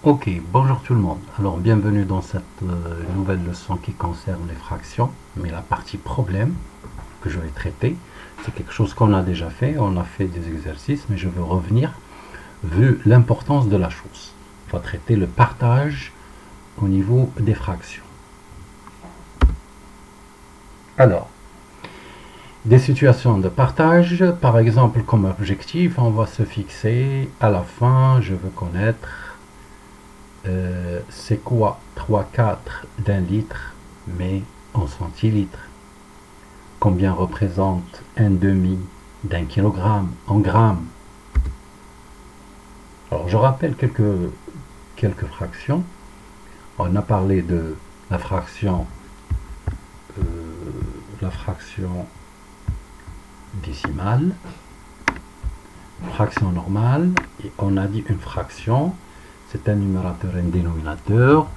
Ok, bonjour tout le monde. Alors, bienvenue dans cette nouvelle leçon qui concerne les fractions, mais la partie problème que je vais traiter, c'est quelque chose qu'on a déjà fait. On a fait des exercices, mais je veux revenir vu l'importance de la chose. On va traiter le partage au niveau des fractions. Alors, des situations de partage, par exemple, comme objectif, on va se fixer à la fin, je veux connaître c'est quoi 3/4 d'un litre, mais en centilitres. Combien représente un demi d'un kilogramme en grammes? Alors je rappelle quelques fractions. On a parlé de la fraction, euh, la fraction décimale, fraction normale, et on a dit une fraction, c'est un numérateur et un dénominateur,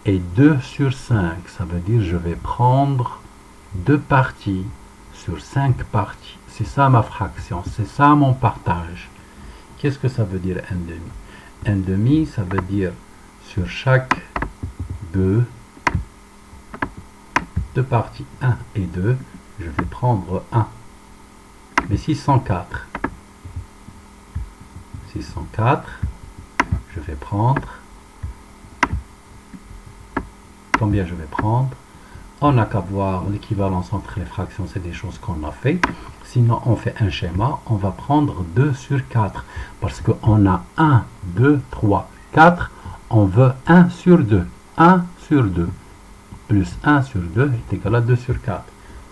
et 2 sur 5, ça veut dire je vais prendre 2 parties sur 5 parties. C'est ça ma fraction, c'est ça mon partage. Qu'est-ce que ça veut dire un demi? Un demi, ça veut dire sur chaque deux parties 1 et 2, je vais prendre 1. Mais 604, je vais prendre, combien je vais prendre? On n'a qu'à voir l'équivalence entre les fractions, c'est des choses qu'on a fait. Sinon, on fait un schéma, on va prendre 2 sur 4. Parce qu'on a 1, 2, 3, 4. On veut 1 sur 2. 1 sur 2. Plus 1 sur 2 est égal à 2 sur 4.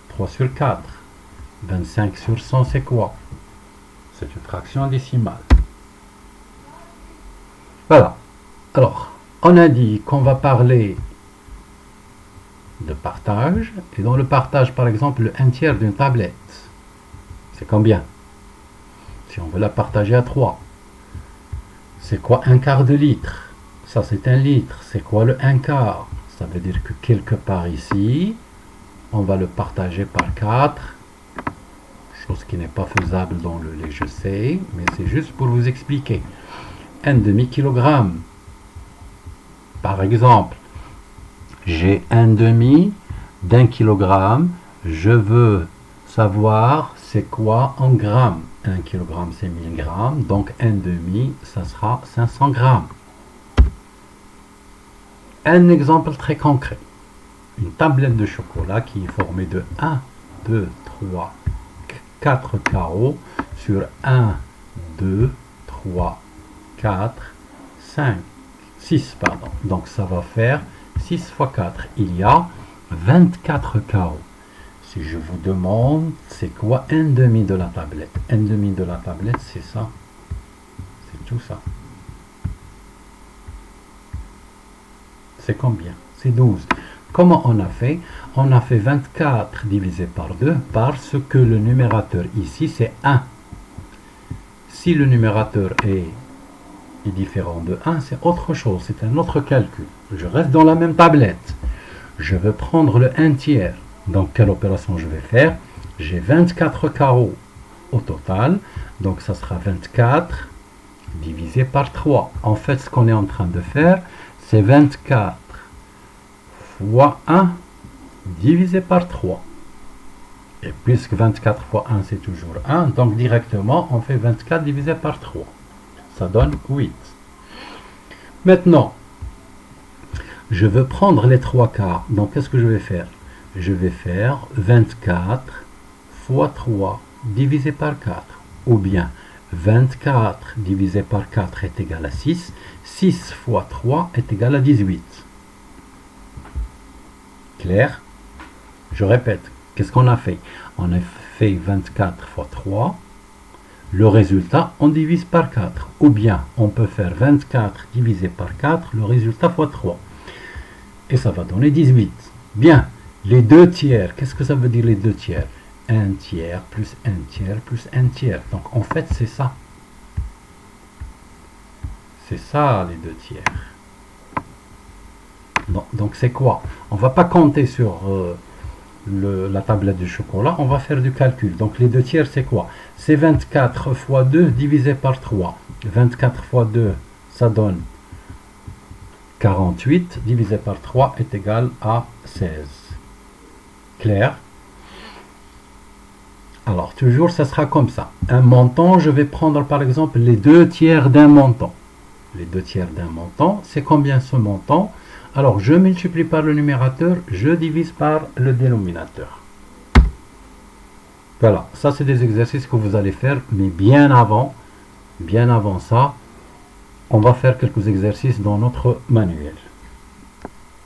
3 sur 4. 25 sur 100, c'est quoi? C'est une fraction décimale. Voilà. Alors, on a dit qu'on va parler de partage. Et dans le partage, par exemple, le 1/3 d'une tablette, c'est combien? Si on veut la partager à 3, c'est quoi un quart de litre? Ça, c'est un litre. C'est quoi le 1/4? Ça veut dire que quelque part ici, on va le partager par 4, chose qui n'est pas faisable dans le lait, je sais, mais c'est juste pour vous expliquer. Un demi-kilogramme, par exemple, j'ai un demi d'un kilogramme, je veux savoir c'est quoi en grammes. 1 kilogramme c'est 1000 grammes, donc un demi ça sera 500 grammes. Un exemple très concret, une tablette de chocolat qui est formée de 1, 2, 3, 4 carreaux sur 1, 2, 3, 4, 5, 6, pardon. Donc ça va faire 6 fois 4, il y a 24 carreaux. Si je vous demande, c'est quoi un demi de la tablette? Un demi de la tablette, c'est ça. C'est tout ça. C'est combien? C'est 12. Comment on a fait? On a fait 24 divisé par 2 parce que le numérateur ici, c'est 1. Si le numérateur est différent de 1, c'est autre chose, c'est un autre calcul. Je reste dans la même tablette. Je veux prendre le 1/3. Donc, quelle opération je vais faire? J'ai 24 carreaux au total. Donc, ça sera 24 divisé par 3. En fait, ce qu'on est en train de faire, c'est 24 fois 1 divisé par 3. Et puisque 24 fois 1, c'est toujours 1, donc directement, on fait 24 divisé par 3. Ça donne 8. Maintenant, je veux prendre les 3 quarts. Donc, qu'est-ce que je vais faire? Je vais faire 24 fois 3 divisé par 4. Ou bien 24 divisé par 4 est égal à 6. 6 fois 3 est égal à 18. Clair? Je répète. Qu'est-ce qu'on a fait? On a fait 24 fois 3. Le résultat, on divise par 4. Ou bien, on peut faire 24 divisé par 4, le résultat fois 3. Et ça va donner 18. Bien, les 2/3, qu'est-ce que ça veut dire les 2/3? 1/3 plus 1/3 plus 1/3. Donc en fait, c'est ça. C'est ça les 2/3. Donc c'est quoi? On ne va pas compter sur la tablette du chocolat, on va faire du calcul. Donc les 2/3, c'est quoi? C'est 24 fois 2 divisé par 3. 24 fois 2, ça donne 48 divisé par 3 est égal à 16. Clair? Alors, toujours, ça sera comme ça. Un montant, je vais prendre par exemple les 2/3 d'un montant. Les 2/3 d'un montant, c'est combien ce montant? Alors, je multiplie par le numérateur, je divise par le dénominateur. Voilà, ça c'est des exercices que vous allez faire, mais bien avant ça, on va faire quelques exercices dans notre manuel.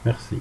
Merci.